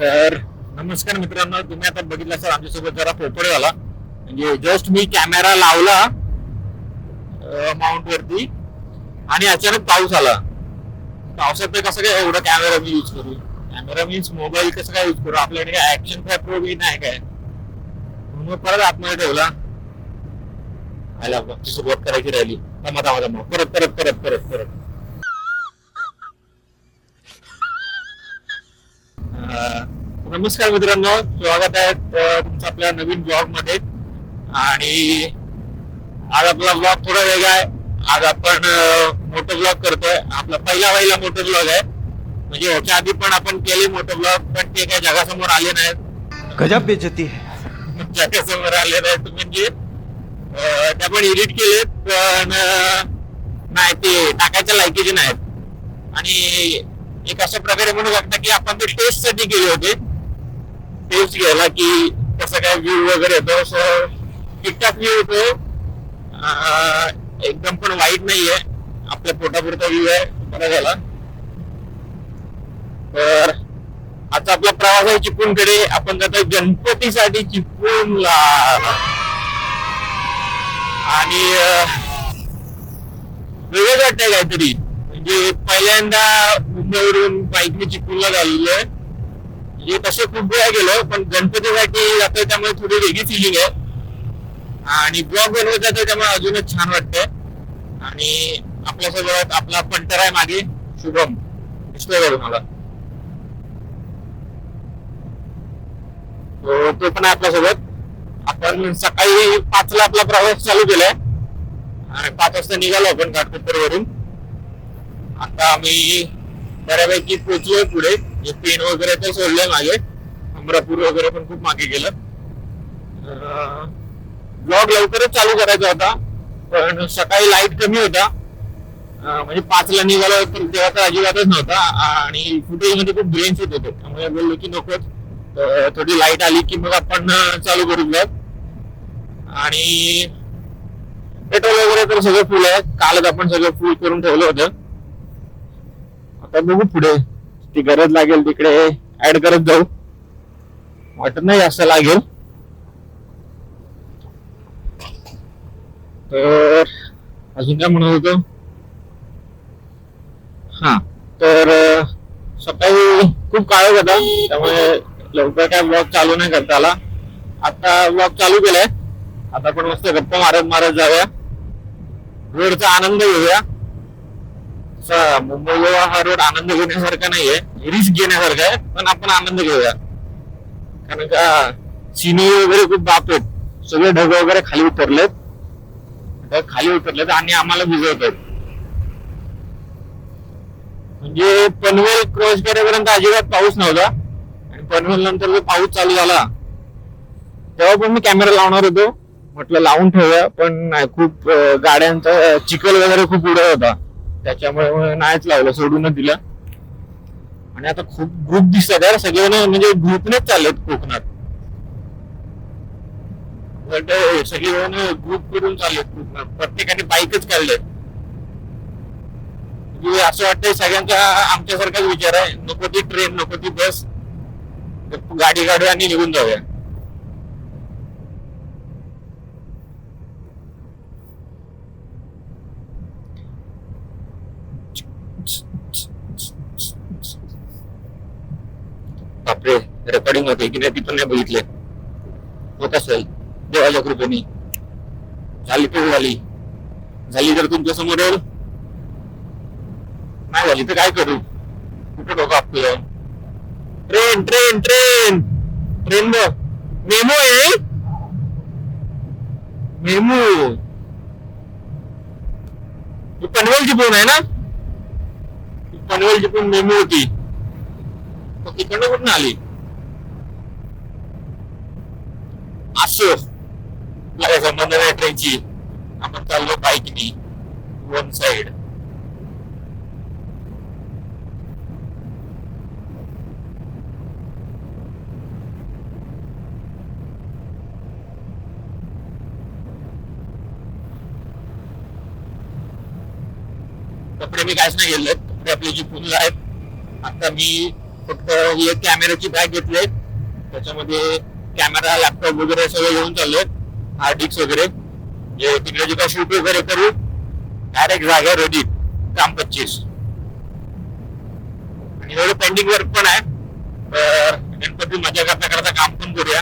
तर नमस्कार मित्रांनो, तुम्ही आता बघितलं असाल आमच्यासोबत जरा पोपळे झाला. म्हणजे जस्ट मी कॅमेरा लावला माउंट वरती आणि अचानक पाऊस आला. पावसात कसं काय एवढा कॅमेरा मी यूज करू? कॅमेरा मीन्स मोबाईल कसं काय यूज करू? आपल्याकडे काय ऍक्शन प्रो बी नाही काय, म्हणून परत आतमध्ये ठेवला. आला सुरुवात करायची राहिली. थांबा थांबा थांबा, परत परत परत परत परत नमस्कार मित्रांनो, स्वागत आहे तुमचं आपल्या नवीन ब्लॉग मध्ये. आणि आज आपला ब्लॉग थोडा वेगळा आहे. आज आपण मोटो ब्लॉग करतोय. आपला पहिला मोटो ब्लॉग आहे. म्हणजे ह्याच्या आधी पण आपण केले मोटो ब्लॉग, पण ते काही जगासमोर आले नाहीत. गजब बेइज्जती जगासमोर आले नाहीत म्हणजे त्या पण एडिट केलेत, पण नाही ते टाकायच्या लायकीचे नाहीत. आणि एक अशा प्रकारे म्हणू शकता की आपण ते टेस्ट साठी केले होते. टेस्ट घ्यायला की कसं काय व्ह्यू वगैरे येतो. सो ठीकठाक व्ह्यू येतो, एकदम पण वाईट नाहीये. आपल्या पोटापुरता व्ह्यू आहे, बरा झाला. तर आता आपला प्रवास आहे चिपळूणकडे. आपण जातोय गणपतीसाठी चिपळूणला. आणि वेगळं वाटतंय काहीतरी. म्हणजे पहिल्यांदा मुंबईवरून बाईकने चिपळूणला झालेलं आहे. म्हणजे तसे खूप वेळा गेलो, पण गणपतीसाठी जातोय त्यामुळे थोडी वेगळी फिलिंग आहे. आणि ब्लॉग बनवत जातोय त्यामुळे अजूनच छान वाटतंय. आणि आपल्यासोबत आपला पंटर आहे मागे, शुभम दिसतोय बघ मला. तो पण आहे आपल्यासोबत. आपण सकाळी 5 ला आपला प्रवास चालू केलाय आणि 5 वाजता निघालो आपण घाटकोपर वरून. आता आम्ही बऱ्यापैकी पोहोचलोय पुढे. पेन वगैरे तर सोडलंय मागे. अमरापूर वगैरे पण खूप मागे गेलं. ब्लॉग लवकरच चालू करायचा होता, पण सकाळी लाईट कमी होता. म्हणजे 5 ला निघालो तर तेव्हा तर अजिबातच नव्हता. आणि फुटेज मध्ये खूप ब्रेन्स येत होते, त्यामुळे बोललो की नकोच. थोडी लाईट आली की मग आपण चालू करू ब्लॉग. आणि पेट्रोल वगैरे तर सगळं फुल आहे. कालच आपण सगळं फुल करून ठेवलं होतं. आता बघू पुढे ती गरज लागेल तिकडे ऍड करत जाऊ. वाटत नाही जास्त लागेल. तर अजून काय म्हणत होतो? हा, तर सकाळी खूप काळोख होता, त्यामुळे लवकर काय ब्लॉग चालू नाही करता आला. आता ब्लॉग चालू केलाय. आता पण मस्त गप्पा मारत मारत जाऊया, रोडचा आनंद घेऊया. मुंबई गोवा हा रोड आनंद घेण्यासारखा नाहीये, रिस्क घेण्यासारखा आहे, पण आपण आनंद घेऊया. कारण का सिनेरी वगैरे खूप बाप आहेत. सगळे ढग वगैरे खाली उतरलेत आणि आम्हाला भिजवत आहेत. म्हणजे पनवेल क्रॉस करेपर्यंत अजिबात पाऊस नव्हता. आणि पनवेल नंतर जो पाऊस चालू झाला तेव्हा पण मी कॅमेरा लावणार होतो. म्हटलं लावून ठेवूया, पण नाही, खूप गाड्यांचा चिखल वगैरे खूप उडत होता, त्याच्यामुळे नाहीच लावलं, सोडूनच दिलं. आणि आता खूप ग्रुप दिसतात यार, सगळेजण म्हणजे ग्रुपनेच चाललेत कोकणात. सगळेजण ग्रुप करून चाललेत कोकणात. प्रत्येकाने बाईकच काढले. म्हणजे असं वाटतंय सगळ्यांचा आमच्यासारखाच विचार आहे, नको ती ट्रेन, नको ती बस, गाडी काढू आणि निघून जाऊया. बापरे, रेकॉर्डिंग होते की नाही ती पण नाही बघितले. होत असेल देवाच्या कृपेने. झाली तर झाली तर तुमच्या समोर येईल, नाही झाली तर काय करू? कुठं डोकं आपलं? Train train train train memo आहे. मेमो पनवेलची फोन आहे ना? पनवेलची पण मेमो होती. तिकडनं कुठून आली? असं काय संबंध नाही ट्रेनची. आपण चाललो बाईकनी वन साइड. कपडे मी काहीच नाही गेले. कपडे आपली जी फुलं आहेत. आता मी फक्त ही एक कॅमेराची बॅग घेतली, त्याच्यामध्ये कॅमेरा लॅपटॉप वगैरे सगळं घेऊन चाललोय, हार्ड डिस्क वगैरे, जे तिकडे जे काय शूट वगैरे करू डायरेक्ट जागा रेडी काम 25. आणि एवढं पेंडिंग वर्क पण आहे, तर गणपती मजा करता करता काम पण करूया.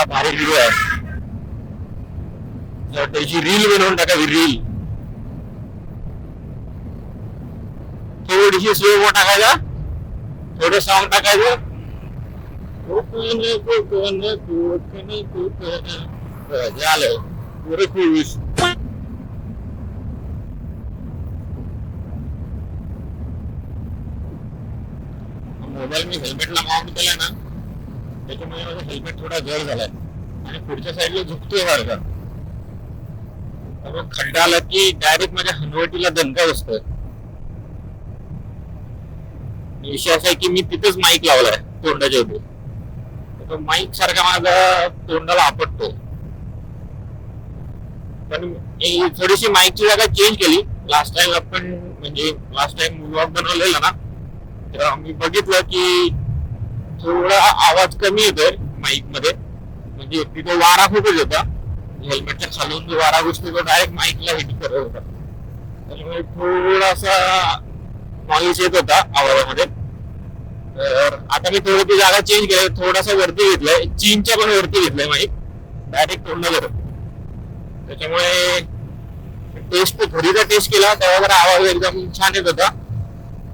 भारी व्हिडिओ आहे, त्याची रील बनवून टाकावी, रील थोडीशी स्लो टाकायचा, थोडं सॉन्ग टाकायचं, झालं पुरे खुश. मोबाईल मी हेल्मेटला माउंट केलाय ना, त्याच्यामुळे माझा हेल्मेट थोडा जड झालाय आणि पुढच्या साईडला झुकतोय सारखा. त्यामुळे खड्डा आला की डायरेक्ट माझ्या हनवटीला दणका बसतोय. विषय असा आहे की मी तिथेच माईक लावलाय तोंडाच्या इथे, तो माईक सारखा माझा तोंडाला आपटतो. पण थोडीशी माईकची जागा चेंज केली. लास्ट टाइम आपण म्हणजे लास्ट टाइम व्लॉग बनवलेला ना, तेव्हा मी बघितलं की थोडा आवाज कमी येतोय माईक मध्ये, म्हणजे तिथे वारा खूपच होता, हेल्मेटच्या खालून जो वारा घुसतो तो डायरेक्ट माईकला हिट करत होता, त्यामुळे थोडासा नॉईज येत होता आवाजामध्ये. तर आता मी थोडी ती जागा चेंज केली, थोडासा वरती घेतलाय, चीनच्या पण वरती घेतलाय माईक, डायरेक्ट तोंडावर. त्याच्यामुळे टेस्ट थोडीचा टेस्ट केला तेव्हा जरा आवाज एकदम छान येत होता.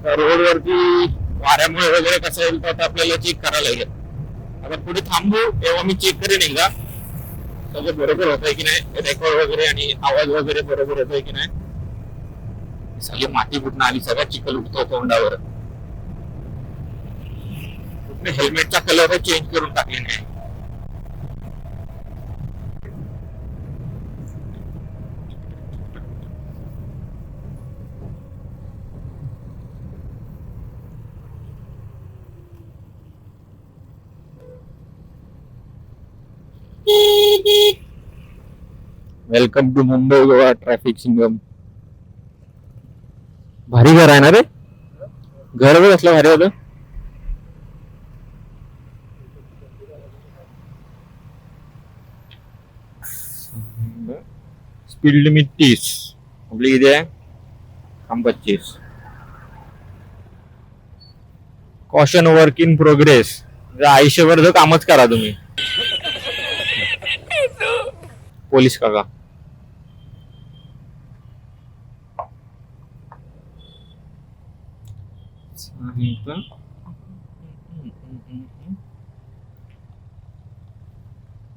रोड वरती वाऱ्यामुळे वगैरे कसं येईल तर आपल्याला चेक करायला लागेल. आता पुढे थांबू तेव्हा मी चेक करेन एकदा सगळं बरोबर होत आहे की नाही, रेकॉर्ड वगैरे आणि आवाज वगैरे बरोबर होत आहे की नाही. सगळी माती कुठून आली, सगळा चिखल उठतो तोंडावर. हेल्मेटचा कलर चेंज करून टाकले नाही. Welcome to Mumbai Goa traffic Singham. भारी घर आहे ना रे, घर बघ असलं भारी होतं. स्पीड लिमिट 30, आपली किती आहे, काम 25. कॉशन वर्क इन प्रोग्रेस, आयुष्यभर जो कामच करा तुम्ही. पोलीस काका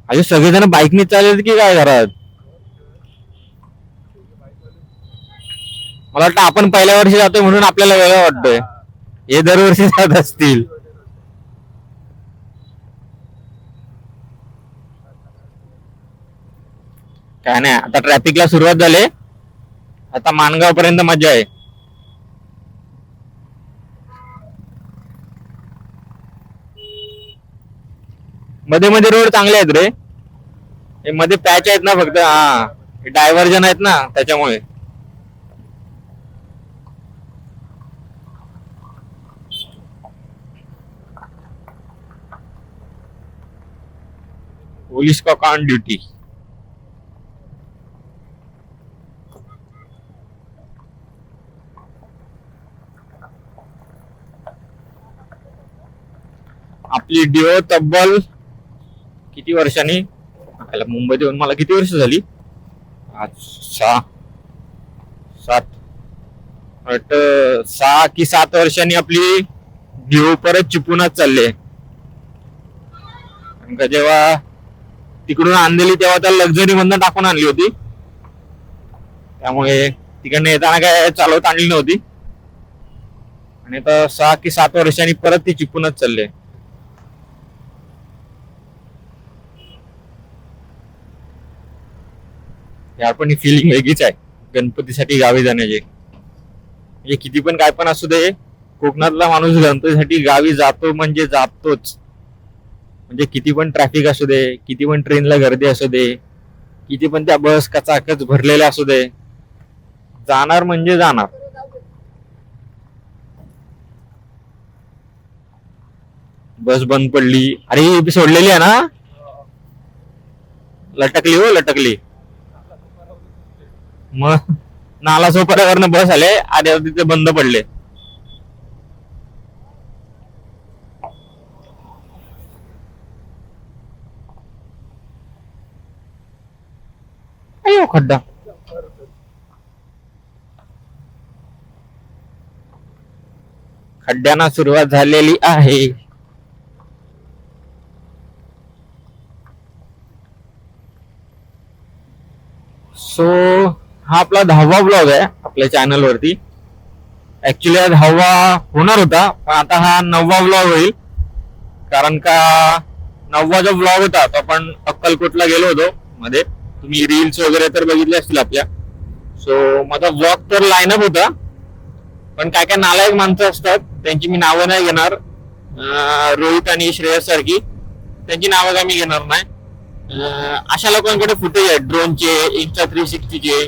अजून सगळेजण बाईकने चालले की काय घरात. मला वाटतं आपण पहिल्या वर्षी जातोय म्हणून आपल्याला वेगळं वाटतोय, हे दरवर्षी जात असतील. काय नाही, आता ट्रॅफिकला सुरुवात झाली, आता माणगाव पर्यंत मजा आहे. मध्ये मध्ये रोड चांगले आहेत रे, हे मध्ये पॅच आहेत ना फक्त, हा डायव्हर्जन आहेत ना त्याच्यामुळे. पोलीस काका ऑन ड्युटी. आपली डिओ तब्बल किती वर्षांनी, मुंबईत येऊन मला किती वर्ष झाली, आज 6 की 7 वर्षांनी आपली डिओ परत चिपूनच चालली आहे. जेव्हा तिकडून आणलेली तेव्हा त्या लक्झरी मधनं टाकून आणली होती, त्यामुळे तिकडनं येताना काय चालवत आणली नव्हती. आणि आता 6 की 7 वर्षांनी परत ती चिपूनच चालली आहे. पण ही फिलिंग वेगळीच आहे गणपतीसाठी गावी जाण्याची. म्हणजे किती पण काय पण असू दे, कोकणातला माणूस गणपतीसाठी गावी जातो म्हणजे जातोच. म्हणजे किती पण ट्रॅफिक असू दे, किती पण ट्रेनला गर्दी असू दे, किती पण त्या बस कचाकच भरलेल्या असू दे, जाणार म्हणजे जाणार. बस बंद पडली. अरे ही सोडलेली आहे ना, लटकली हो लटकली. मग नाला सोपाऱ्यावरनं बस आले आणि तिथे बंद पडले. अयो खड्डा. खड्ड्यांना सुरुवात झालेली आहे. सो हा आपला 10वा ब्लॉग आहे आपल्या चॅनल वरती. ऍक्च्युली हा 10वा होणार होता, पण आता हा 9वा ब्लॉग होईल. कारण का 9वा जो ब्लॉग होता तो आपण अक्कलकोटला गेलो होतो मध्ये. तुम्ही रील्स वगैरे तर बघितले असतील आपल्या. सो माझा ब्लॉग तर लाईनअप होता, पण काय काय नालायक माणसं असतात, त्यांची मी नावं नाही घेणार. रोहित आणि श्रेयस सारखी त्यांची नावं काय मी घेणार नाही. अशा लोकांकडे फुटेज आहेत ड्रोनचे, इंस्टा 360चे,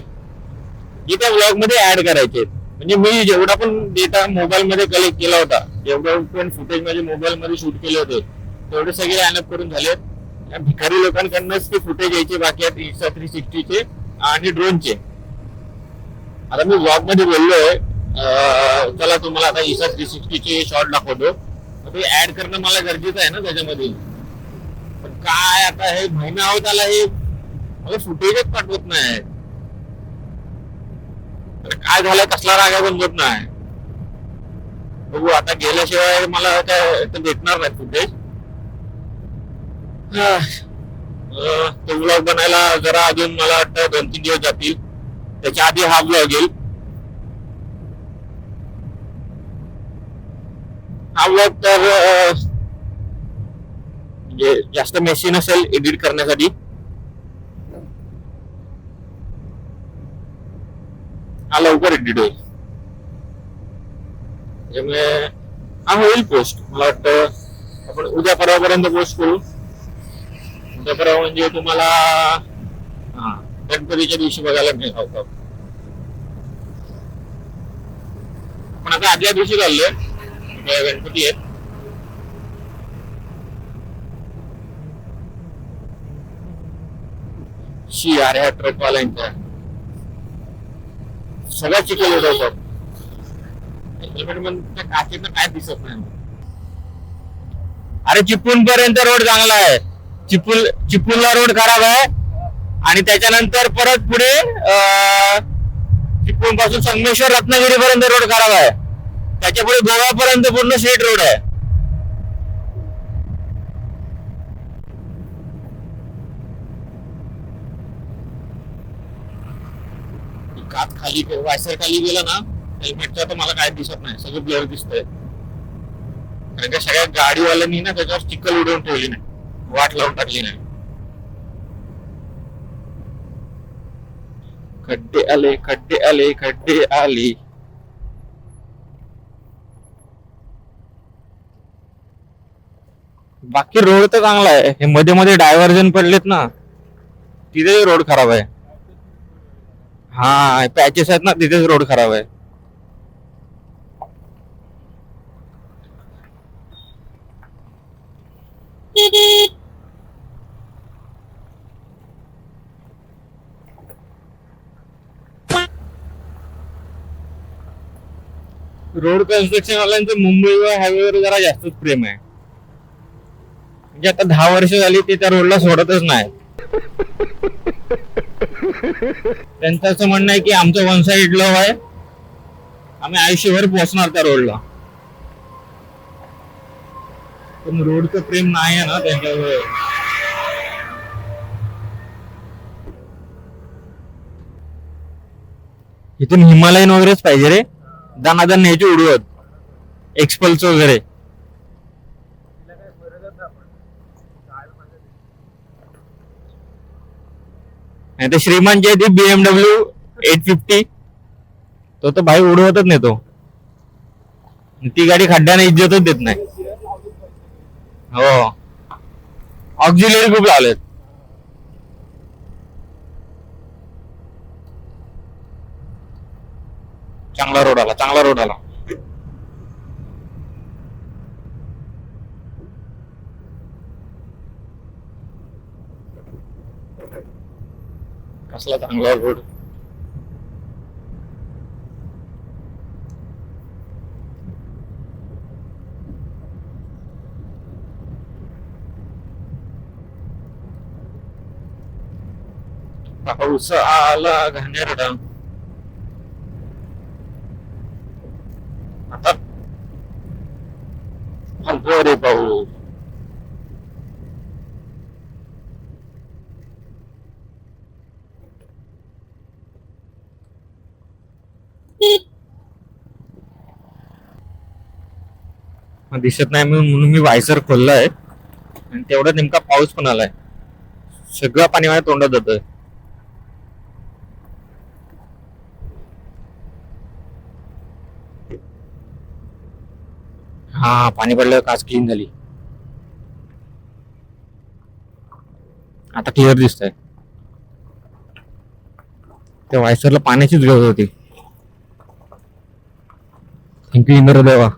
जे त्या ब्लॉग मध्ये ऍड करायचे. म्हणजे मी जेवढा पण डेटा मोबाईल मध्ये कलेक्ट केला होता, जेवढं पण फुटेज माझे मोबाईल मध्ये शूट केले होते, तेवढे सगळे लाईनअप करून झालेत. या भिकारी लोकांकडनंच ते फुटेज यायचे बाकी आहेत, इंस्टा 360चे आणि ड्रोनचे. आता मी ब्लॉग मध्ये बोललोय, चला तुम्हाला आता इंस्टा 360चे शॉर्ट दाखवतो. ते ऍड करणं मला गरजेचं आहे ना त्याच्यामध्ये. पण काय आता हे महिना होत आला, हे मला फुटेजच पाठवत नाही. काय झालंय, कसला राग आहे पण नाही. बघू आता गेल्याशिवाय मला काय भेटणार नाही फुटेज. तो ब्लॉग बनायला जरा अजून मला वाटतं 2-3 दिवस जातील. त्याच्या आधी हा ब्लॉग येईल. हा ब्लॉग तर म्हणजे जास्त मेसी नसेल एडिट करण्यासाठी. हा लवकर एडिट होईल, त्यामुळे हा होईल पोस्ट. मला वाटतं आपण उद्या परवापर्यंत पोस्ट करू. उद्या परवा म्हणजे तुम्हाला गणपतीच्या दिवशी बघायला मिळेल होता. पण आता आदल्या दिवशी चाललोय, गणपती आहेत. शी अरे ह्या ट्रकवाल्यांच्या सगळ्या चिखल उडवतात. हेल्मेट मध्ये काचेचं काय दिसत नाही. अरे चिपळूण पर्यंत रोड चांगला आहे, चिपळूणला रोड खराब आहे. आणि त्याच्यानंतर परत पुढे चिपळूण पासून संगमेश्वर रत्नागिरी पर्यंत रोड खराब आहे. त्याच्या पुढे गोव्यापर्यंत पूर्ण स्ट्रेट रोड आहे. कात खाली वायसर खाली गेला ना हेल्मेटचा, तर मला काय दिसत नाही, सगळं ब्लर दिसतंय. कारण का सगळ्या गाडीवाल्यांनी ना त्याच्यावर चिखल उडवून ठेवली नाही, वाट लावून टाकली नाही. खड्डे आले, खड्डे आले, खड्डे आले. बाकी रोड तर चांगला आहे. हे मध्ये मध्ये डायव्हर्जन पडलेत ना, तिथे रोड खराब आहे. हा पॅचेस आहेत ना, तिथेच रोड खराब आहे. रोड कन्स्ट्रक्शन वाल्यांचं मुंबईवर हायवेवर जरा जास्तच प्रेम आहे. म्हणजे आता 10 वर्ष झाली ते त्या रोडला सोडतच नाही. त्यांचं असं म्हणणं आहे की आमचं वन साइड लव्ह आहे, आम्ही आयुष्यभर पोहोचणार त्या रोडला. पण रोडचं प्रेम नाही आहे ना त्यांच्यावर. इथून हिमालयन वगैरेच पाहिजे रे, दानादान न्यायची उडवत एक्सपल्स वगैरे. नाही तर श्रीमानची आहे ती BMW 850, तो तर भाई उडवतच नाही. तो ती गाडी खड्ड्याने इज्जतच देत नाही. हो ऑक्झिलरी खूप लावलेत. चांगला रोड आला, चांगला रोड आला. कसला चांगला रोड. पाऊस आला घाणेरडा. आता आलो रे पाऊस. दिसत नाही म्हणून मी वायसर खोललाय आणि तेवढा नेमका पाऊस पण आलाय. सगळं पाणी माझ्या तोंडात जातंय. हा पाणी पडल्यावर काच क्लीन झाली. आता क्लिअर दिसतंय. त्या वायसरला पाण्याचीच गरज होती. थँक्यू इंद्रदेवा.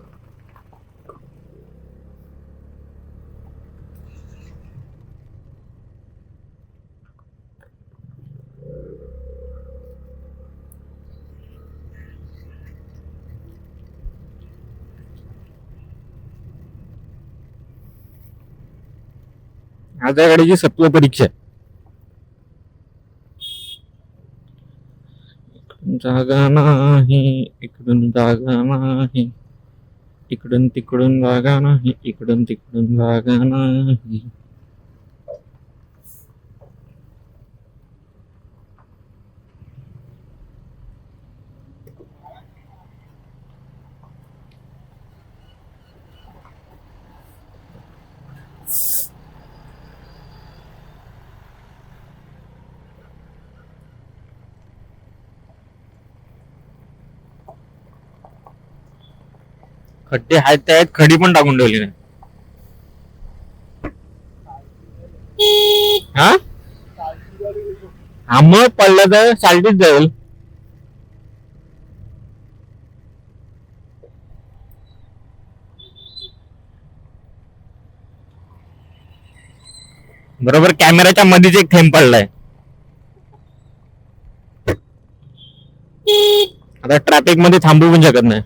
आज या गाडीची सत्व परीक्षा आहे. जागा नाही इकडून, जागा नाही इकडून, तिकडून जागा नाही इकडून, तिकडून जागा नाही. खड्डे आहेत त्या आहेत, खडी पण टाकून ठेवली नाही. हा हा मग पडलं तर सालटीच जाईल. बरोबर कॅमेराच्या मध्येच एक थेंब पडलाय. आता ट्रॅफिक मध्ये थांबू पण शकत नाही.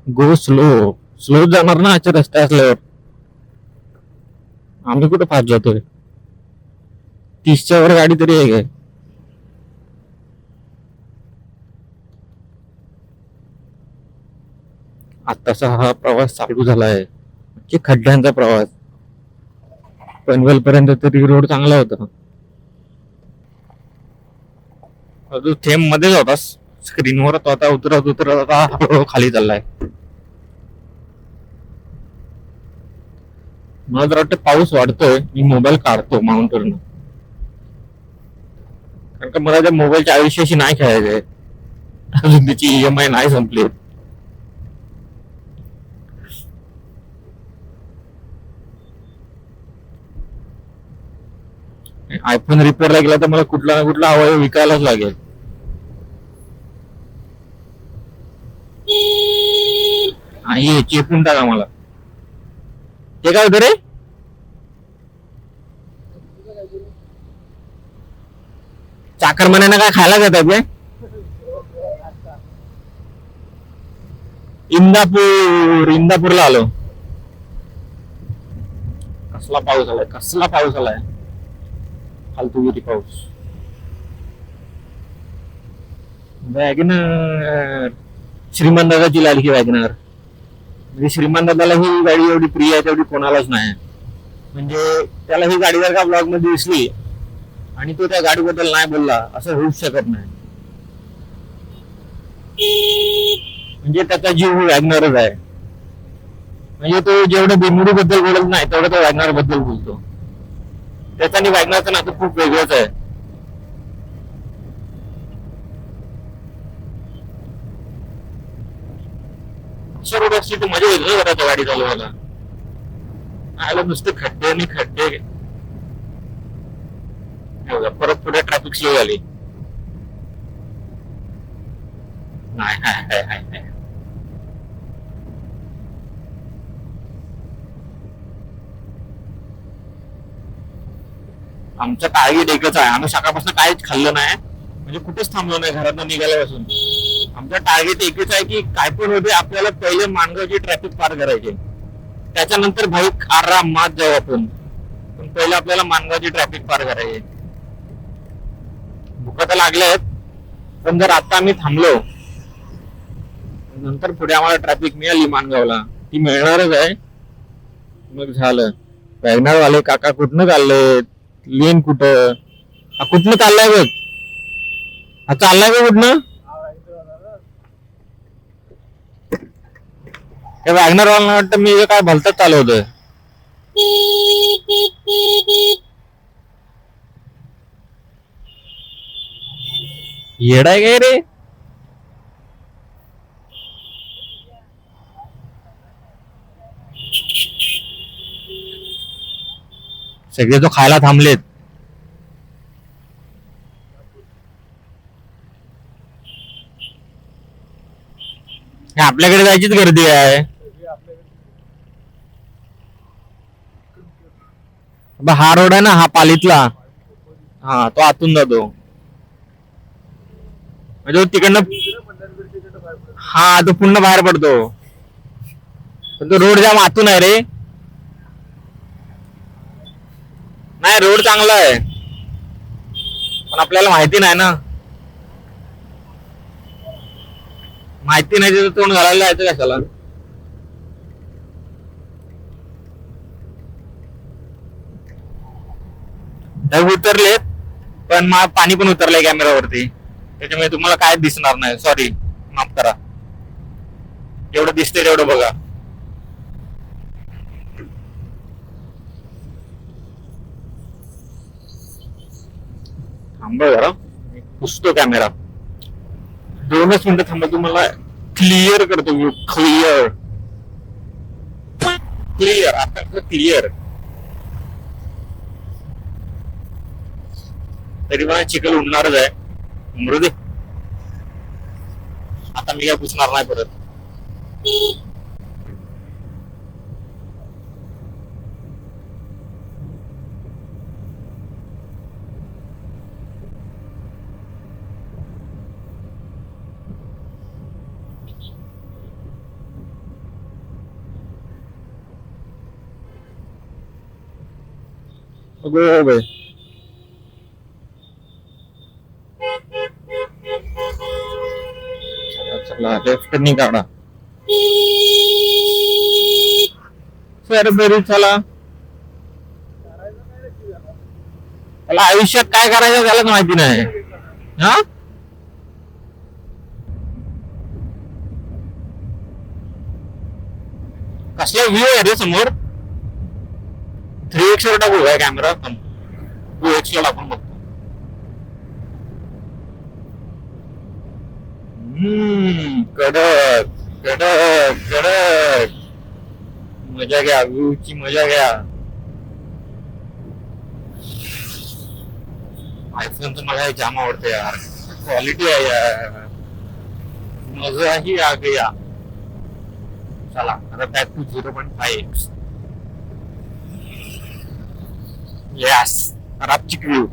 Go slow. स्लो जाणार ना आजच्या रस्ते असल्यावर. आम्ही कुठे फास्ट जातोय. 30च्या वर गाडी तरी आहे काय. आताचा हा प्रवास चालू झाला आहे की खड्ड्यांचा प्रवास. पनवेल पर्यंत तरी रोड चांगला होता. अजून थेंब मध्येच होता स्क्रीनवर. तो आता उतरत उतरत आता खाली चाललाय. मला जर वाटतं पाऊस वाढतोय. मी मोबाईल काढतो माउंट वरून. कारण का मला त्या मोबाईलच्या आयुष्याशी नाही खेळायचंय. अजून त्याची EMI नाही संपली. आयफोन रिपेअरला गेला तर मला कुठला ना कुठला अवयव विकायलाच लागेल. आणि चेपून टाका मला. ते काय होतं रे. चाकरमान्यांना काय खायला जातात काय. इंदापूरला आलो. कसला पाऊस आलाय, कसला पाऊस आलाय. फालतूगिरी पाऊस. वॅगनर. श्रीमंत दादाची लाडकी वॅगनर. म्हणजे श्रीमंत दादाला ही गाडी एवढी प्रिय आहे तेवढी कोणालाच नाही. म्हणजे त्याला ही गाडी जर का ब्लॉग मध्ये दिसली आणि तो त्या गाडीबद्दल नाही बोलला असं होऊच शकत नाही. म्हणजे त्याचा जीव वॅगनरच आहे. म्हणजे तो जेवढं बेमुडी बद्दल बोलत नाही तेवढं तो वॅगनर बद्दल बोलतो. त्याचा आणि वॅगनरचं नातं खूप वेगळंच आहे. अशा रोड असली तर मजा येईल जरा गाडी चालवायला. आला नुसते खड्डे आणि खड्डे. हे बघा, परत पुढे ट्रॅफिक स्लो झाली. नाही, हाय हाय हाय हाय. आमचं टार्गेट एकच आहे. आम्ही सकाळपासून काहीच खाल्लं नाही, म्हणजे कुठेच थांबलो नाही घरातून निघाल्यापासून. आमचं टार्गेट एकच आहे की काय पण होते, आपल्याला पहिले माणगावची ट्रॅफिक पार करायची. त्याच्यानंतर भाई आरामात जाऊ आपण, पण पहिले आपल्याला माणगावची ट्रॅफिक पार करायची. भुका तर लागल्या आहेत, पण जर आता आम्ही थांबलो नंतर पुढे आम्हाला ट्रॅफिक मिळाली माणगावला, ती मिळणारच आहे. मग झालं. वॅगनर वाले काका कुठनं चाललेत, लेन कुठं, हा कुठनं चाललाय बघ, हा चाललाय बघ कुठनं. त्या वॅगनर वाला वाटतं मी काय भलतच चालवतोय. येडाय काय रे. सगळे तो खायला थांबलेत. आपल्याकडे जायचीच गर्दी आहे. हा रोड आहे ना, हा पालीतला, हा तो आतून जातो, म्हणजे तिकडनं, हा तो पूर्ण बाहेर पडतो. पण तो रोड जाम आतून आहे रे. नाही, रोड चांगला आहे, पण आपल्याला माहिती नाही ना. माहिती नाही तिथं तोंड घालायला जायचं कशाला. ढग उतरलेत, पण पाणी पण उतरलंय कॅमेरावरती, त्याच्यामुळे तुम्हाला काय दिसणार नाही. सॉरी, माफ करा. जेवढं दिसतंय तेवढं बघा. थांबा जरा, पुसतो कॅमेरा. 2च मिनिटं थांबा, तुम्हाला क्लिअर करतो व्ह्यू. क्लिअर क्लिअर आता क्लिअर. तरी मला चिखल उडणारच आहे, मरू दे. आता मी काय पुसणार नाही परत. अगो बाई, चला लेफ्ट काढा. सर बरी चला. त्याला आयुष्यात काय करायचं त्यालाच माहिती नाही. हा, कसला व्ह्यू आहे रे समोर. 3x वर टाकू काय कॅमेरा, 2x ला टाकून बघतो. कडक कडक कडक. मजा घ्या, व्ह्यू ची मजा घ्या. आयफोनचं मला जाम आवडतं यार, क्वालिटी आहे यार, मजा ही आ गया. चला आता बॅक टू 0.5x. यस, रापचिक व्ह्यू.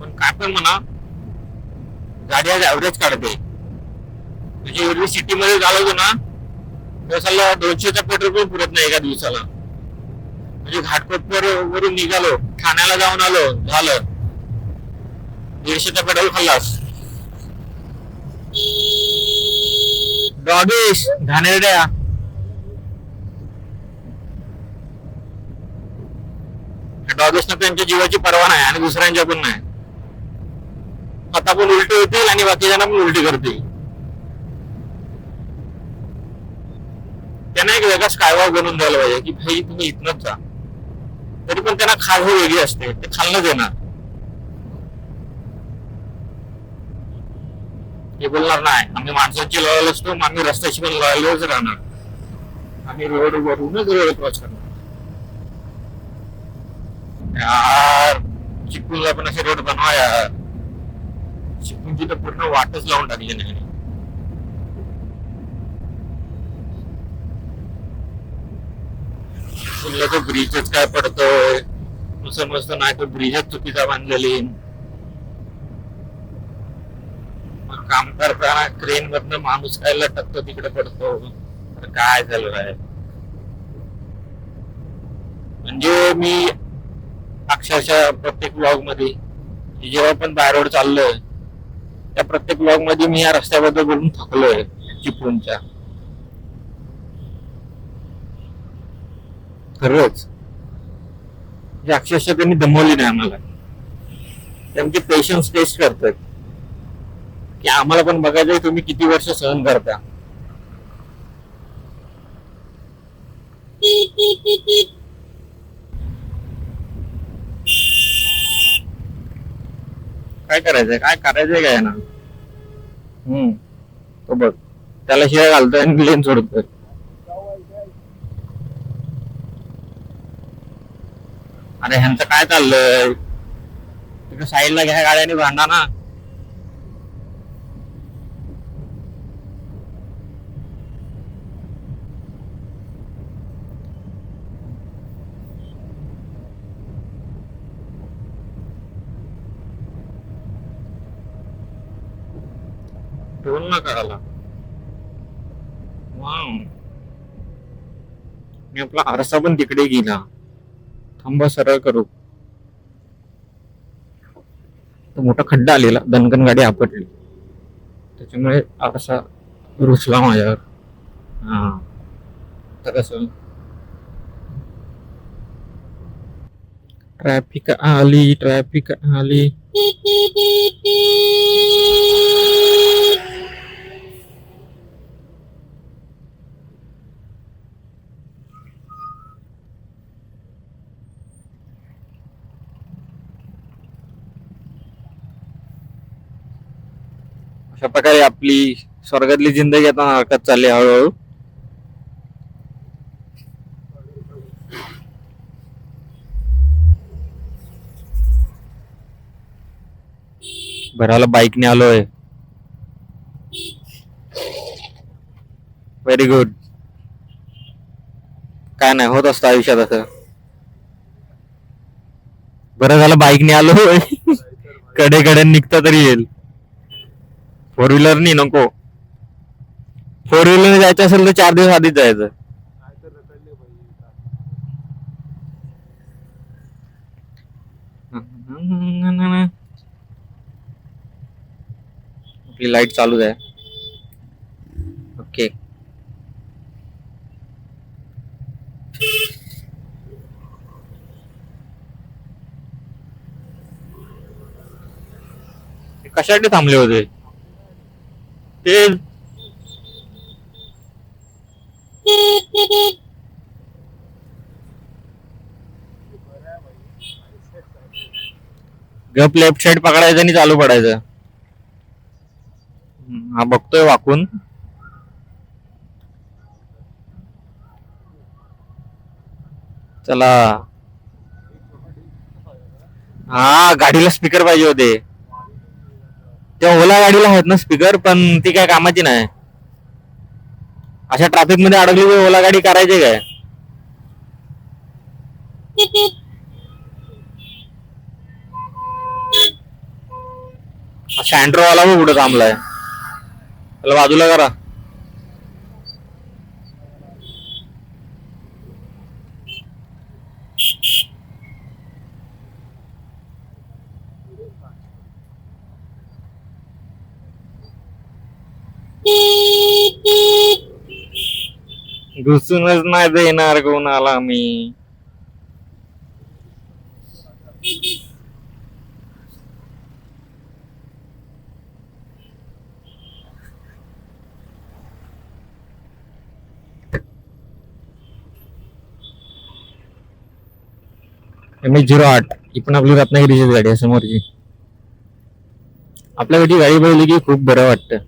पण काय पण म्हणा, गाडी आज ऍव्हरेज काढते. म्हणजे एरवी सिटी मध्ये चालवतो ना, दिवसाला 200चा पेट्रोल पण पुरत नाही एका दिवसाला. म्हणजे घाटकोपर वरून निघालो, ठाण्याला जाऊन आलो, झालं 150चा पेट्रोल खाल्लास. डॉगेश घाणेरड्या. डॉगेशना त्यांच्या जीवाची पर्वा नाही आणि दुसऱ्यांच्या पण नाही. आता पण उलटी होतील आणि बाकीच्यांना पण उलटी करतील. त्यांना एक वेगळा स्कायवॉक बनवून द्यायला पाहिजे की भाई तुम्ही इथनच जा. तरी पण त्यांना खाल हो वेगळी असते, ते खालनच येणार. ते बोलणार नाही, आम्ही माणसांची लॉयल असतो, आम्ही रस्त्याची पण लॉयलच राहणार, आम्ही रोड वरूनच रोड क्रॉस करणार. यार चिपळूणला पण असे रोड बनवा यार. चिपळूणची तर पूर्ण वाटच लावून टाकली नाही. चिपळूणला तो ब्रिजच काय पडतोय समजत नाही, तो ब्रिजच चुकीचा बांधलेली. मग काम करताना क्रेन मधनं माणूस काय लटकतो तिकडे पडतो, तर काय झालं आहे. म्हणजे मी अक्षरशः प्रत्येक ब्लॉग मध्ये जेव्हा पण बाय रोड चाललोय त्या प्रत्येक ब्लॉग मध्ये मी या रस्त्याबद्दल बोलून थकलोय चिपळूणच्या. खरंच म्हणजे अक्षरशः त्यांनी दमवली नाही आम्हाला. त्यांचे पेशन्स टेस्ट करतात की आम्हाला पण बघायचंय तुम्ही किती वर्ष सहन करता. काय करायचंय काय ना. तो बघ त्याला शिवाय घालतोय आणि लेन सोडतोय. अरे ह्यांचं काय चाललंय, तिकडे साईडला घ्या गाड्याने भांडा ना. टोल ना कळाला. मी आपला आरसा पण तिकडे गेला. थांबा सरळ करू. तो मोठा खड्डा आलेला, दणकन गाडी आपटली, त्याच्यामुळे आरसा रुसला माझ्यावर. हा तर कसं ट्रॅफिक आली. अशा प्रकारे आपली स्वर्गातली जिंदगी आता हरकत चालली हळूहळू. भराला बाईकने आलोय. Very good. काय नाही होत असतं आयुष्यात असं. बरं झालं बाईकने आलोय. कडे निघता तरी येईल. फोर व्हीलरनी नको. फोर व्हीलर जायचं असेल तर 4 दिवस आधीच जायचं. आपली लाईट चालू आहे. ओके कशासाठी थांबले होते ते. गप लेफ्ट साइड पकडायचं आणि चालू पडायचं. हा बघतोय वाकून. चला. हा गाडीला स्पीकर पाहिजे होते. त्या ओला गाडीला आहेत ना स्पीकर, पण ती काय कामाची नाही. अशा ट्रॅफिक मध्ये अडकली तर ओला गाडी करायची काय. सँड्रो वाला पण कुठं थांबलाय, त्याला बाजूला करा. घुसूनच नाही देणार कोणाला मी. MH-08 ही पण आपली रत्नागिरीची गाडी आहे समोरची. आपल्याकडची गाडी बघितली की खूप बरं वाटतं.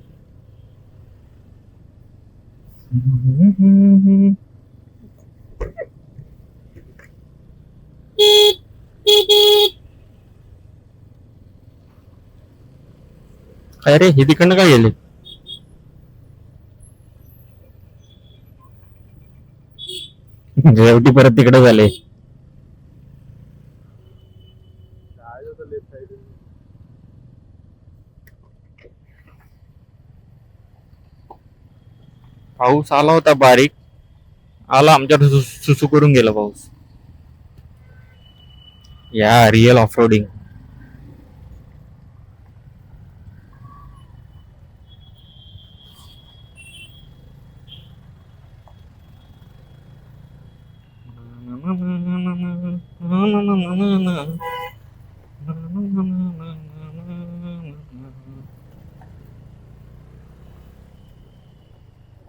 काय रे, हे तिकडनं काय गेले? शेवटी परत तिकडे झाले. पाऊस आला होता बारीक, आला आमच्याकडे सुसू करून गेला पाऊस. या रिअल ऑफ रोडिंग.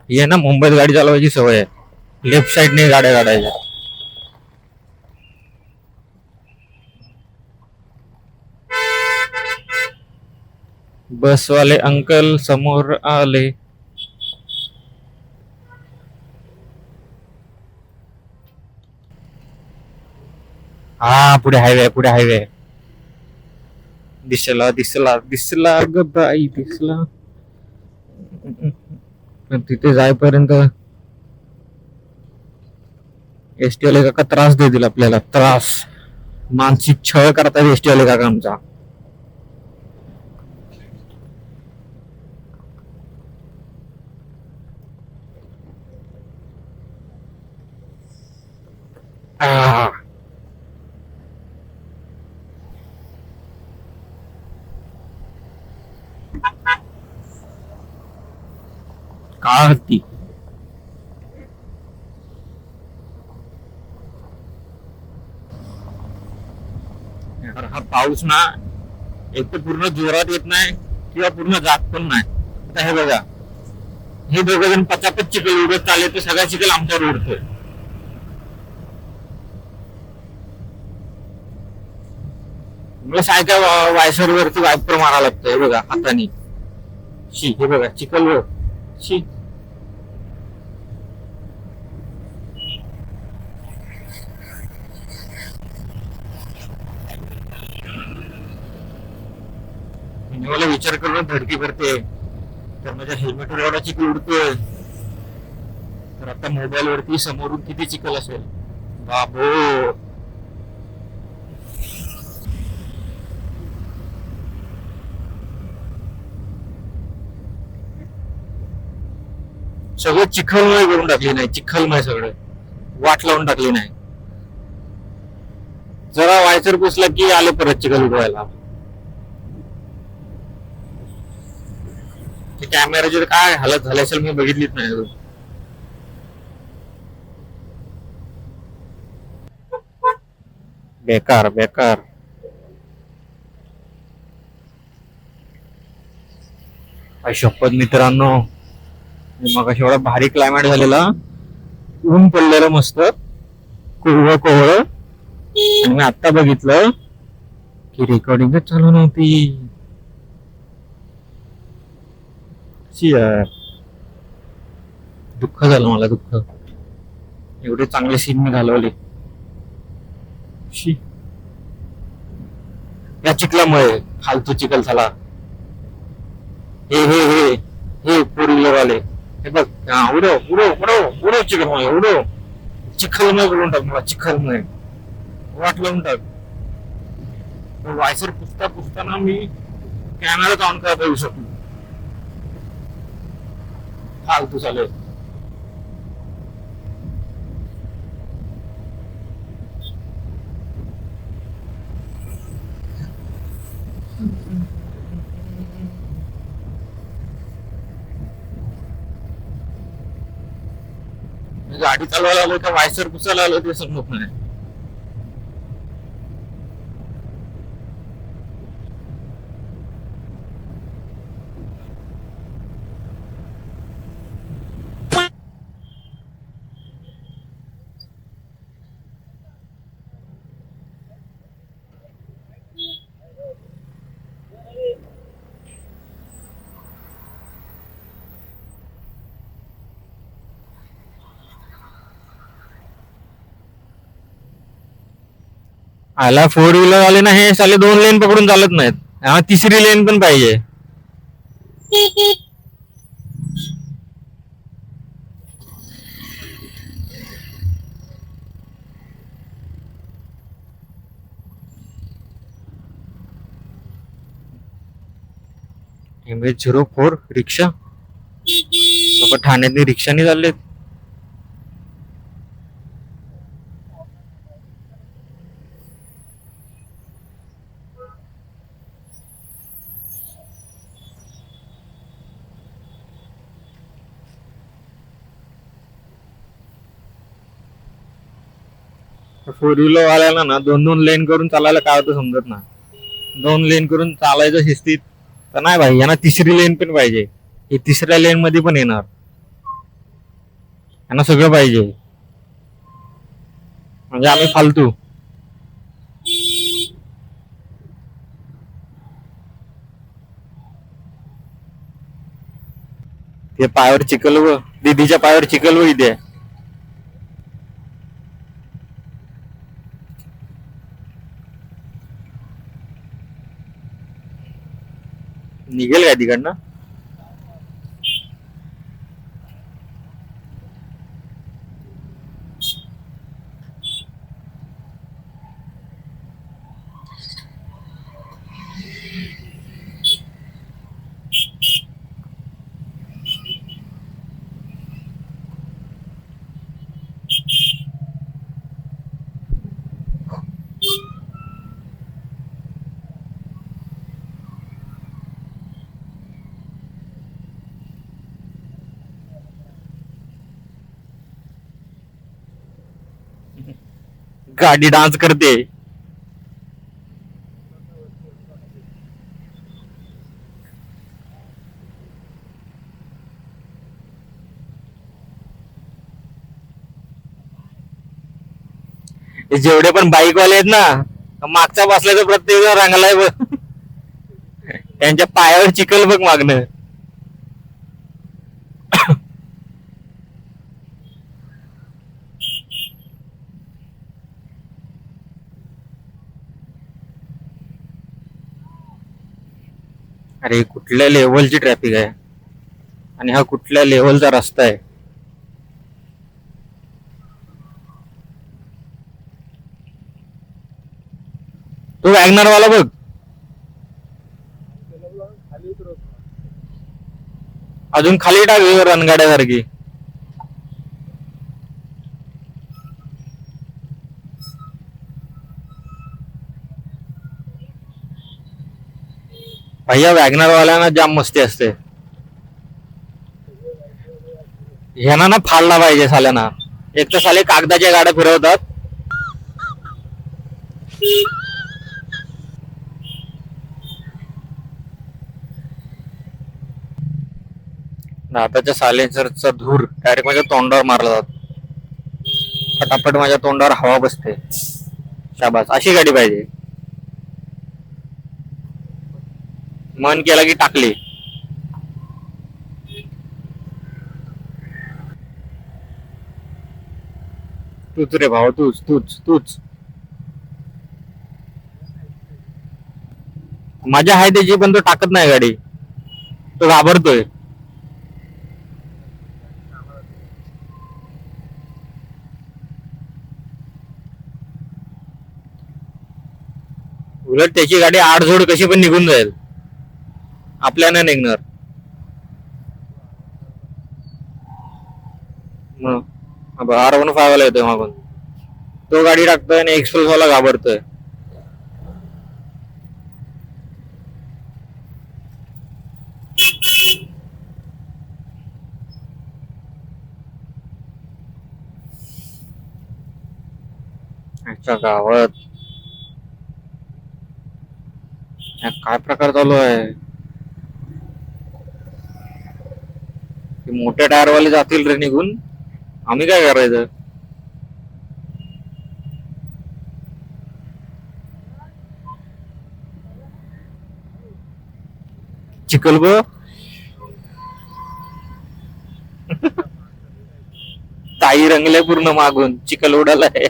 ये ना, मुंबईत गाडी चालवायची सवय आहे. लेफ्ट साइडने गाड्या काढायच्या. बसवाले अंकल समोर आले. हा, पुढे हायवे, पुढे हायवे. दिसला दिसला दिसला ग बाई, दिसला. पण तिथे जायपर्यंत एसटी वाले काका त्रास देतील आपल्याला, त्रास. मानसिक छळ करतात एसटी वाले काका आमचा. काळ हत्ती. हा पाऊस ना, एक तर पूर्ण जोरात येत नाही किंवा पूर्ण जात पण नाही. आता हे बघा, हे दोघं जण पचापच चिखल उडत चालले, तर सगळा चिखल आमच्यावर उडतोय. मला सायकल वायसर वरती वायपर मारा लागतोय बघा हाताने. शी, हे बघा चिखल वर. शी. मला विचार करून धडकी भरते, तर माझ्या हेल्मेटवर एवढा चिखल उडतोय, तर आता मोबाईल वरती समोरून किती चिखल असेल बाबो. सगळं चिखलमय करून टाकली नाही, चिखलमय सगळं वाट लावून टाकली नाही. जरा वायसर पुसला की आले परत चिखल उडवायला. कॅमेराची काय हालत झाली असेल मी बघितलीच नाही अजून. बेकार बेकार. शपथ मित्रांनो, मग एवढा भारी क्लायमेट झालेला, ऊन पडलेलं मस्त कोवळं कोवळं, आणि मी आता बघितलं की रेकॉर्डिंगच चालू नव्हती. दुःख झालं मला, दुःख. एवढे चांगले सीन मी घालवले. या चिखलामुळे फालतू चिखल झाला. हे हे हे हे फोर व्हीलर वाले, हे बघ, उडव उडव उडव उडव चिखलमय, उडव चिखलमय करून टाक मला, चिखलमय वाट लावून टाक. वायसर पुसता पुसताना मी कॅमेरा ऑन करता येऊ शकतो. फालतू चालेल. गाडी चालवायला आलो का वायसर पुसायला आलो ते समजत नाही. आला फोर व्हीलर वाले ना हे साले दोन लेन पकडून चालत नाहीत. हा तिसरी लेन पण पाहिजे. MH04 रिक्षा लोक ठाण्यातनी रिक्षाने चाललेत. फोर व्हीलर वाल्याला ना दोन दोन लेन करून चालायला काय होतं समजत ना. दोन लेन करून चालायचं शिस्तीत तर नाही भाई, यांना तिसरी लेन पण पाहिजे. हे तिसऱ्या लेन मध्ये पण येणार, यांना सगळं पाहिजे. म्हणजे आम्ही फालतू. ते पायावर चिखल व दीदीच्या पायावर चिखल व इथे निघेल काय तिकडनं. गाडी डान्स करते. जेवढे पण बाईक वाले आहेत ना, मागचा बसल्याचं प्रत्येक जण रंगलाय बघ. त्यांच्या पायावर चिखल बघ मागणं. अरे कुठल्या लेवलची ट्रॅफिक आहे आणि हा कुठल्या लेवलचा रस्ता आहे. तो वॅगनर वाला बघ, अजून खाली टाक रणगाड्यासारखी. भैया वॅगनर वाल्यांना जाम मस्ती असते. ह्यांना ना फाडला पाहिजे साल्यांना. एक तर साले कागदाच्या गाड्या फिरवतात. दाताच्या सायलेन्सरचा धूर डायरेक्ट माझ्या तोंडावर मारला जातो. फटाफट माझ्या तोंडावर हवा बसते. शाबास, अशी गाडी पाहिजे. मन केला की टाकली. तूच रे भाऊ, तूच तूच तूच. मजा आहे त्याची, पण तो टाकत नाही गाडी. तो घाबरतोय. उलट त्याची गाडी आडझोड कशी पण निघून जाईल, आपल्या नाही निघणार. R15 वाला येतोय मागून, तो गाडी टाकतोय आणि एक्सप्रेस वाला घाबरतोय. अच्छा गावात काय प्रकार चालू आहे. मोठ्या टायरवाले जातील रे निघून, आम्ही काय करायचं. चिखल ब ताई रंगले पूर्ण मागून, चिखल उडालाय.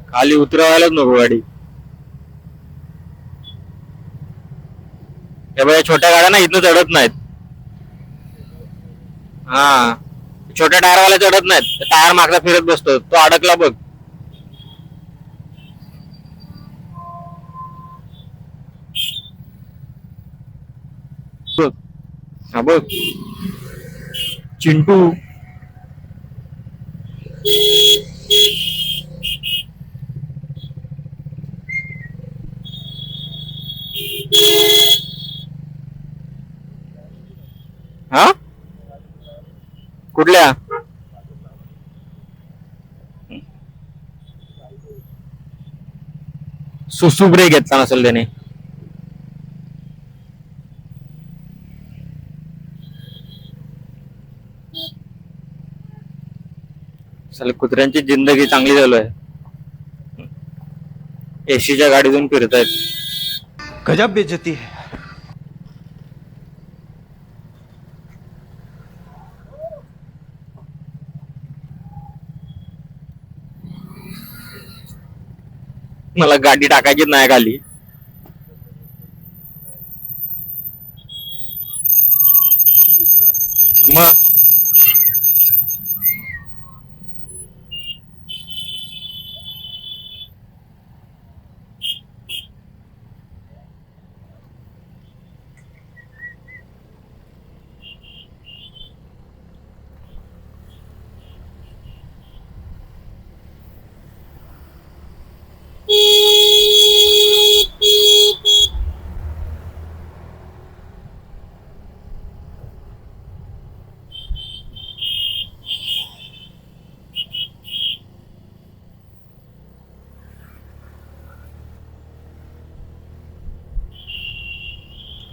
खाली उतरवायलाच नको गाडी. हे बघ, छोट्या गाड्या ना इथनं चढत नाहीत. हा, छोट्या टायरवाल्या चढत नाहीत. टायर मागचा फिरत बसतो, तो अडकला बघ. हा बघ चिंटू. हा, कुठल्या? सुसू ब्रेक घेतला नसेल त्याने. चल, कुत्र्यांची जिंदगी चांगली चालू आहे. एसीच्या गाडीतून फिरतायत. गजब बेइज्जती है. मला गाडी टाकायची नाही खाली. मग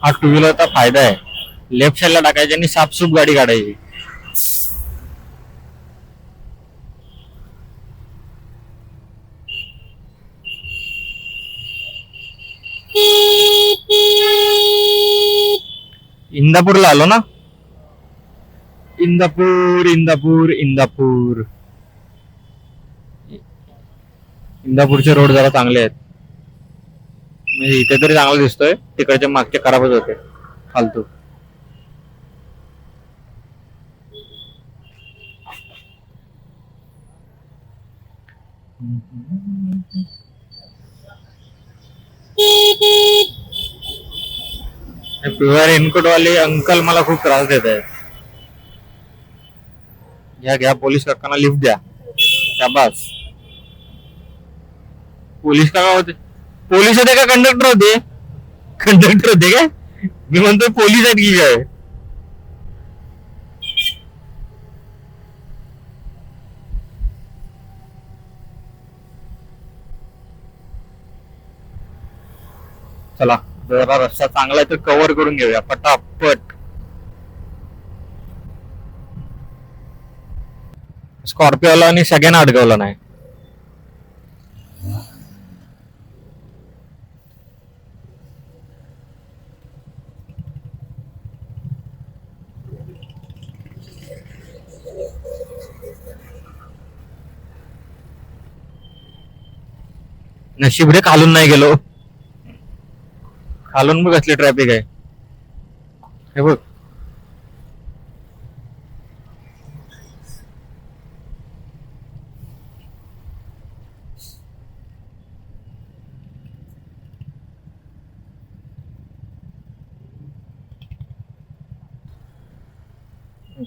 हा टू व्हीलरचा फायदा आहे. लेफ्ट साईडला टाकायची आणि साफसूफ गाडी काढायची. इंदापूरला आलो ना. इंदापूर इंदापूर इंदापूर. इंदापूरचे रोड जरा चांगले आहेत. म्हणजे इथे तरी चांगला दिसतोय, तिकडच्या मागचे खराबच होते फालतू. पिवळ्या रेनकोट वाले अंकल मला खूप त्रास देत आहे. घ्या पोलीस काकांना लिफ्ट द्या. शाबास. पोलीस काका होते? पोलीस होते का कंडक्टर होते? कंडक्टर होते काय? मी म्हणतो पोलीस आहेत की काय. चला, जरा रस्ता चांगला आहे तर कव्हर करून घेऊया पटापट. स्कॉर्पिओला आणि सगळ्यांना अडकवलं नाही. नशीब रे, खालून नाही गेलो. खालून बघ असली ट्रॅफिक आहे. हे बघ,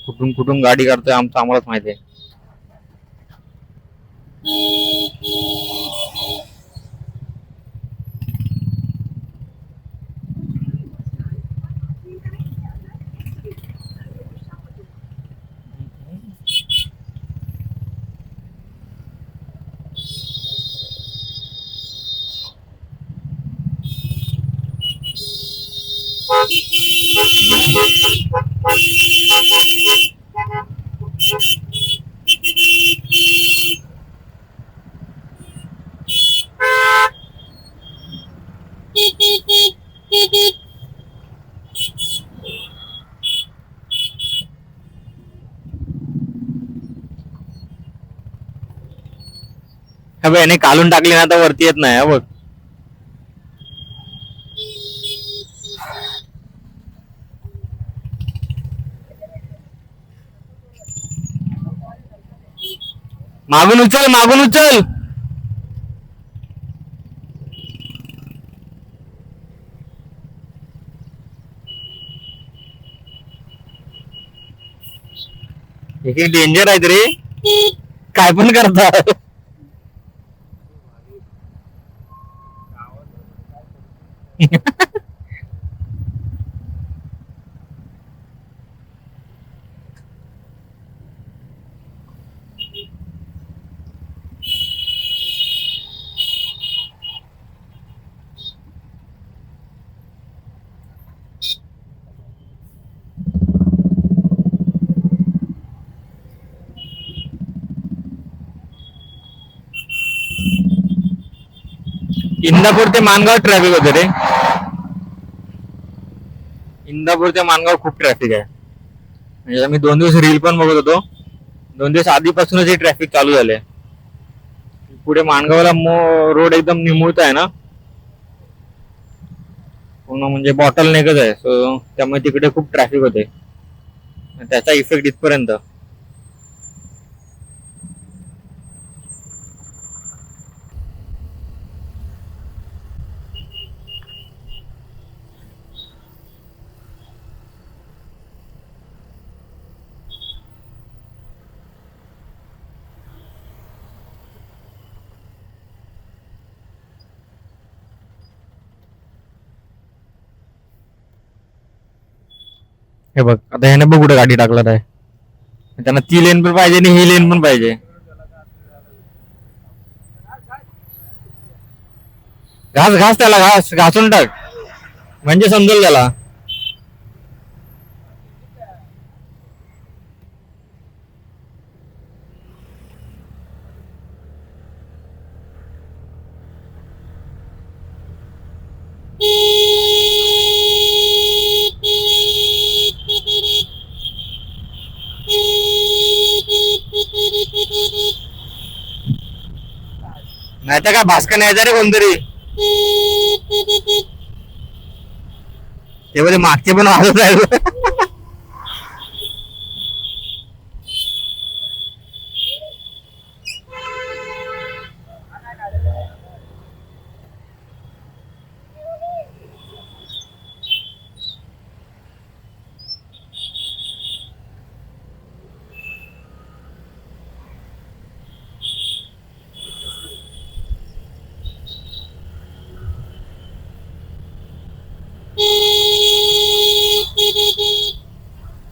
कुठून कुठून गाडी काढतोय आमचं आम्हालाच माहिती आहे. याने काढून टाकली ना तर वरती येत नाही बघ. मागून उचल, मागून उचल. एक डेंजर आहेत रे, काय पण करतात. इंदापूर ते मानगाव ट्रॅफिक होते रे. इंदापूर ते मानगाव खूप ट्रॅफिक आहे. म्हणजे मी 2 दिवस रील पण बघत होतो. 2 दिवस आधीपासूनच हे ट्रॅफिक चालू झाले. पुढे मानगावला रोड एकदम निमुळत आहे ना, पूर्ण म्हणजे बॉटल नेकच आहे. सो त्यामुळे तिकडे खूप ट्रॅफिक होते. त्याचा इफेक्ट इथपर्यंत. हे बघ आता ह्याने बघ कुठे गाडी टाकला आहे. त्यांना ती लेन पण पाहिजे आणि ही लेन पण पाहिजे. घास घास त्याला, घासून टाक म्हणजे समजेल त्याला. नाही तर काय भास्कर न्यायचा रे कोणतरी. ते बोले मागचे पण वाजत आहे.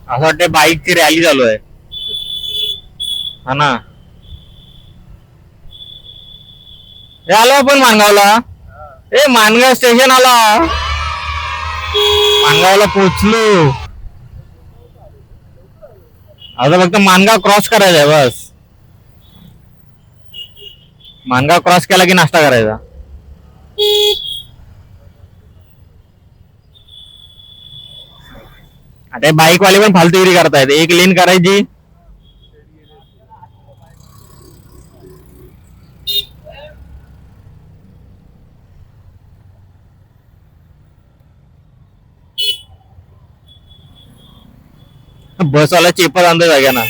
असं वाटतं बाईकची रॅली चालू आहे. हा ना. हे आलो आपण मानगावला. ए मानगाव स्टेशन आला. मानगावला पोहोचलो. आता फक्त मानगाव क्रॉस करायचा आहे बस. मानगाव क्रॉस केला की नाश्ता करायचा. आता बाईक वाले पण फालतूगिरी करतायत. एक लेन करायची. बसवाला चेपत आणतो जाग्याना.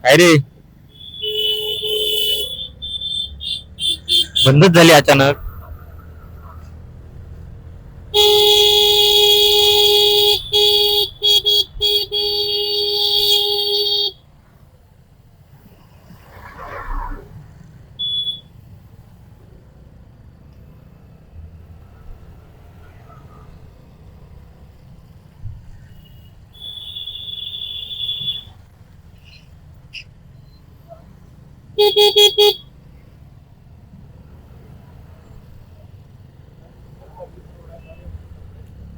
काय रे बंदच झाली अचानक.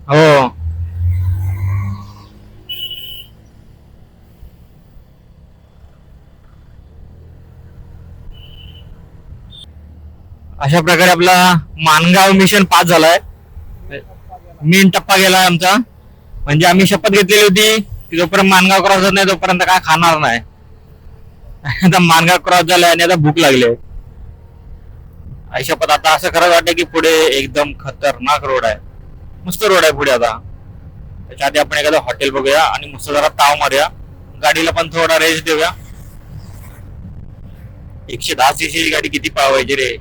हो अशा प्रकारे आपला मानगाव मिशन पास झालाय. मेन टप्पा गेलाय आमचा. म्हणजे आम्ही शपथ घेतलेली होती जोपर्यंत मानगाव क्रॉस होत नाही तोपर्यंत काय खाणार नाही. आता मानगाव क्रॉस झालाय आणि आता भूक लागली. आयुष्यात आता असं खरंच वाटतं की पुढे एकदम खतरनाक रोड आहे. मस्त रोड आहे पुढे आता. त्याच्या आधी आपण एखादं हॉटेल बघूया आणि मस्त जरा ताव मारूया. गाडीला पण थोडा रेंज देऊया. 110cc गाडी किती पावायची रे.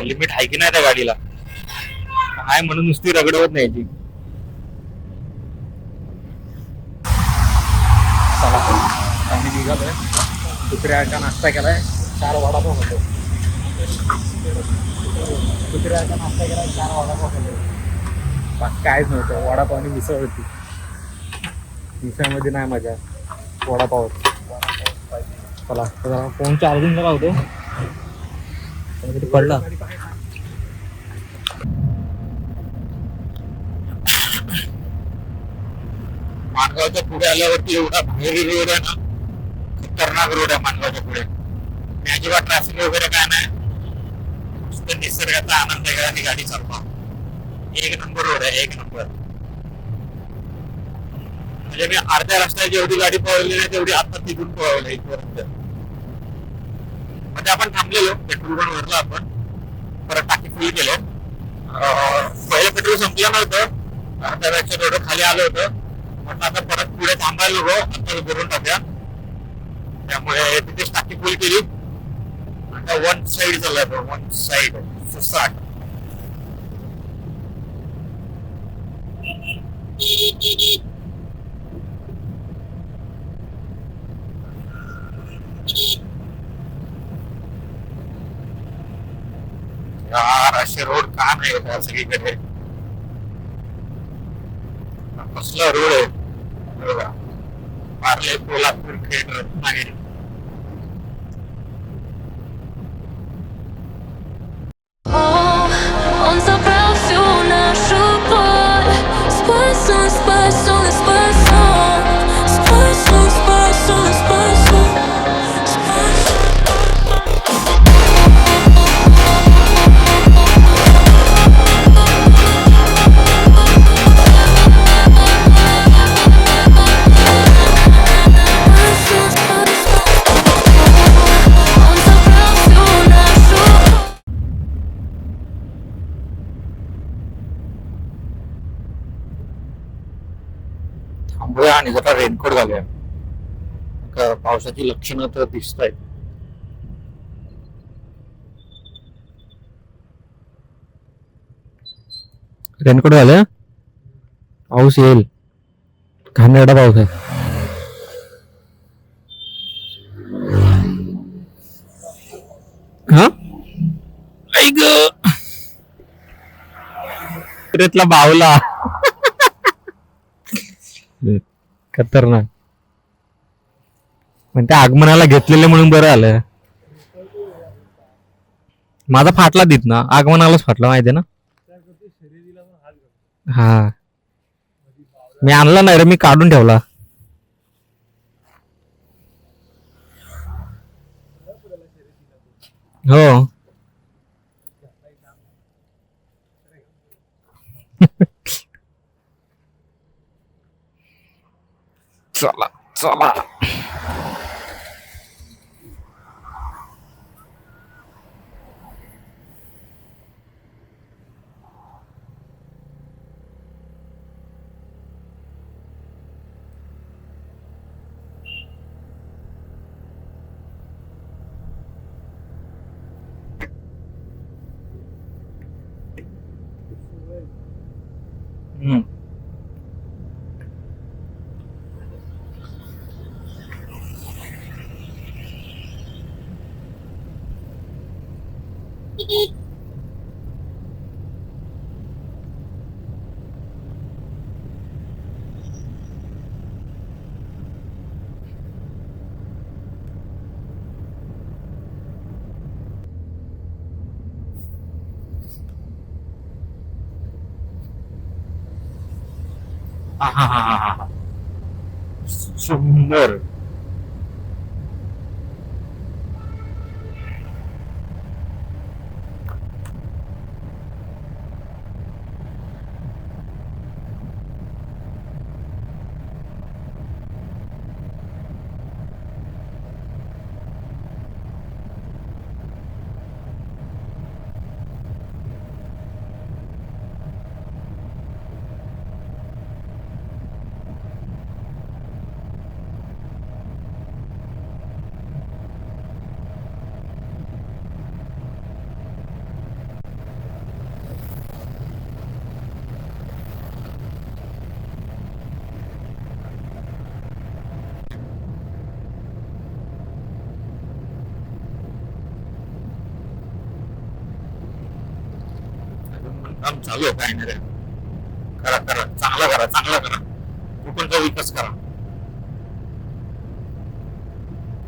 लिमिट आहे की नाही त्या गाडीला. आहे म्हणून नुसती रगडवत नाही ती. आम्ही निघालोय. दुसऱ्याचा नाश्ता केलाय. 4 वडापाव खाल्ले. दुसऱ्याचा नाश्ता केलाय. 4 वडापाव खाल्ले. बाकी काहीच नव्हतं. वडापाव आणि मिसळ होती. मिसळमध्ये नाही मजा. वडापाव. चला जरा फोन चार्जिंगला लावतो. पडला. मानगावच्या पुढे आल्यावरती एवढा भारी रोड आहे ना. खतरनाक रोड आहे मानगावच्या पुढे. अजिबात ट्रॅफिक वगैरे काय नाही. नुसतं निसर्गाचा आनंद घ्या आणि गाडी चालवा. एक नंबर रोड आहे. एक नंबर. म्हणजे मी अर्ध्या रस्त्यात जेवढी गाडी पळवली नाही तेवढी आता तिथून पळवली इथपर्यंत. म्हणजे आपण थांबलेलो. पेट्रोल पण भरलं आपण. परत टाकी फुल केलं. पहिलं पेट्रोल संपलं नव्हतं. अर्ध्यापेक्षा थोडं खाली आलं होतं. म्हटलं आता परत पुढे थांबायला नको. आता भरून टाकूया. त्यामुळे तिथेच टाकी फुल केली. आता वन साइड चाललाय. One side 60. यार असे रोड का नाही होता सगळीकडे. कसला रोड आहे बघा. पार्ले पोलादपूर खेड रत्नागिरी. थांबूया आणि जरा रेनकोट घालूया. पावसाची लक्षणं तर दिसत आहेत. रेनकोट घालूया. पाऊस येईल. घाणेरडा पाऊस आहे. हा ऐक रेतला बावला. खतरनाक. पण त्या आगमनाला घेतलेले म्हणून बरं आलं. माझा फाटला देत ना. आगमनालाच फाटला माहिती ना. हा मी आणला नाही रे. मी काढून ठेवला. हो. चला चला. हा सुंदर. काम चालू आहे, काय नाही रे. करा करा, चांगला करा, चांगला करा. कोकणचा विकास करा.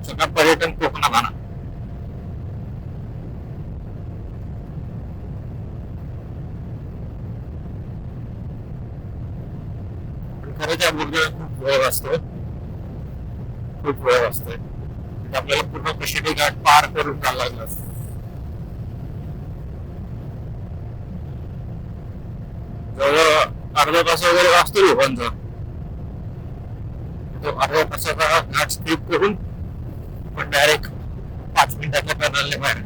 सगळं पर्यटन कोकणात आणा. पण खरंच या बोगद्याला खूप वेळ असतोय, खूप वेळ असतोय. आपल्याला पूर्ण कशिटी घाट पार करून जायला लागला. जवळजवळ अर्धा तास वगैरे वाचतो लोकांचा. तो अर्ध्या तासाचा घाट स्किप करून पण डायरेक्ट 5 मिनिटाच्या टर्नलने बाहेर.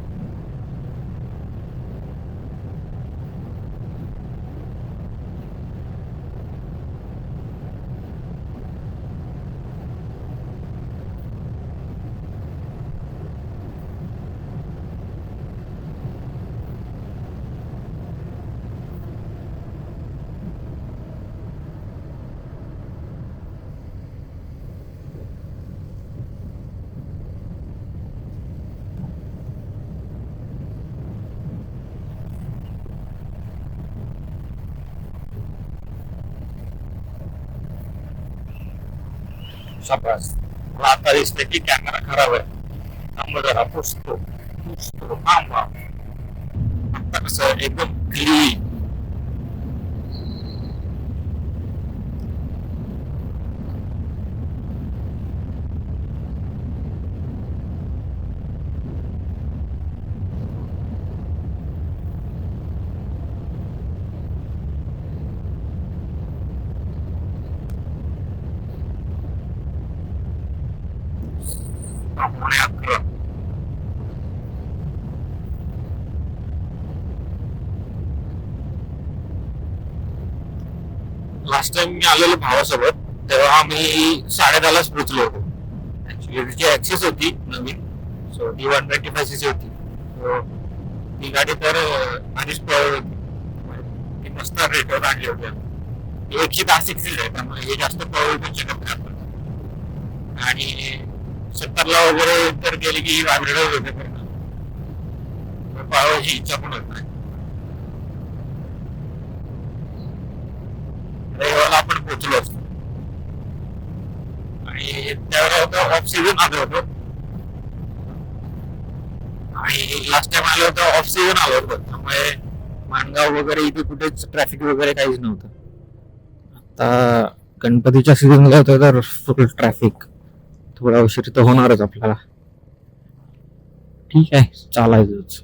शाबास. मला आता दिसतंय की कॅमेरा खराब आहे. थांब जरा, पुसतो पुसतो, थांबा. आता कसं एकदम क्लीन. लास्ट टाइम मी आलेलो भावासोबत, तेव्हा आम्ही 10:30लाच पोहोचलो होतो. ऍक्च्युली तिची ऍक्सेस होती नवीन, सो ती 125cc होती. So, ती गाडी तर आधीच पळवली होती. ती मस्त रेटवर आणली होती. 110cc आहे, त्यामुळे हे जास्त पळवू पण शकत नाही आपण. आणि 70ला वगैरे तर गेली की वागडच होते पूर्ण. पळवायची इच्छा पण होत नाही. रविवारला आपण पोहोचलो असतो आणि त्यावेळेला ऑफ सीझन आलो होतो. आणि लास्ट टाइम आलो होतो ऑफ सीझन आलो होतो, त्यामुळे माणगाव वगैरे इथे कुठेच ट्रॅफिक वगैरे काहीच नव्हतं. आता गणपतीच्या सीझनला होतं तर फुल ट्रॅफिक. थोडा उशीर तर होणारच आपल्याला. ठीक आहे, चालायचंच.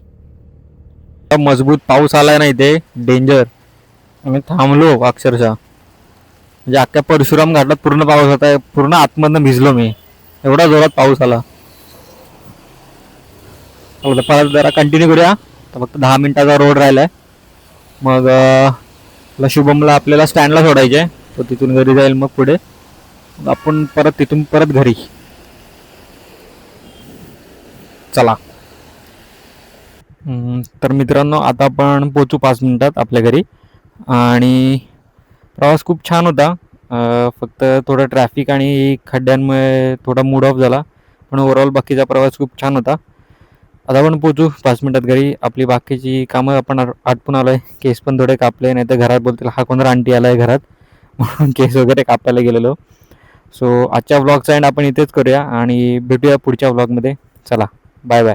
मजबूत पाऊस आलाय ना इथे, डेंजर. आम्ही थांबलो अक्षरशः. म्हणजे अख्ख्या परशुराम घाटात पूर्ण पाऊस होता. पूर्ण आतमधनं भिजलो मी, एवढा जोरात पाऊस आला. परत जरा कंटिन्यू करूया. तर फक्त 10 मिनिटाचा रोड राहिलाय. मग शुभमला आपल्याला स्टँडला सोडायचे, तो तिथून घरी जाईल. मग पुढे आपण परत तिथून परत घरी. चला. तर मित्रांनो, आता आपण पोचू 5 मिनिटात आपल्या घरी. आणि प्रवास खूप छान होता. फक्त थोडं ट्रॅफिक आणि खड्ड्यांमुळे थोडा मूड ऑफ झाला, पण ओव्हरऑल बाकीचा प्रवास खूप छान होता. आता आपण पोचू 5 मिनिटात घरी. आपली बाकीची कामं आपण आटपून आलो आहे. केस पण थोडे कापले, नाही तर घरात बोलतील हा कोण आंटी आला आहे घरात, म्हणून केस वगैरे कापायला गेलेलो. सो आजच्या व्लॉगचा एंड आपण इथेच करूया आणि भेटूया पुढच्या व्लॉगमध्ये. चला, बाय बाय.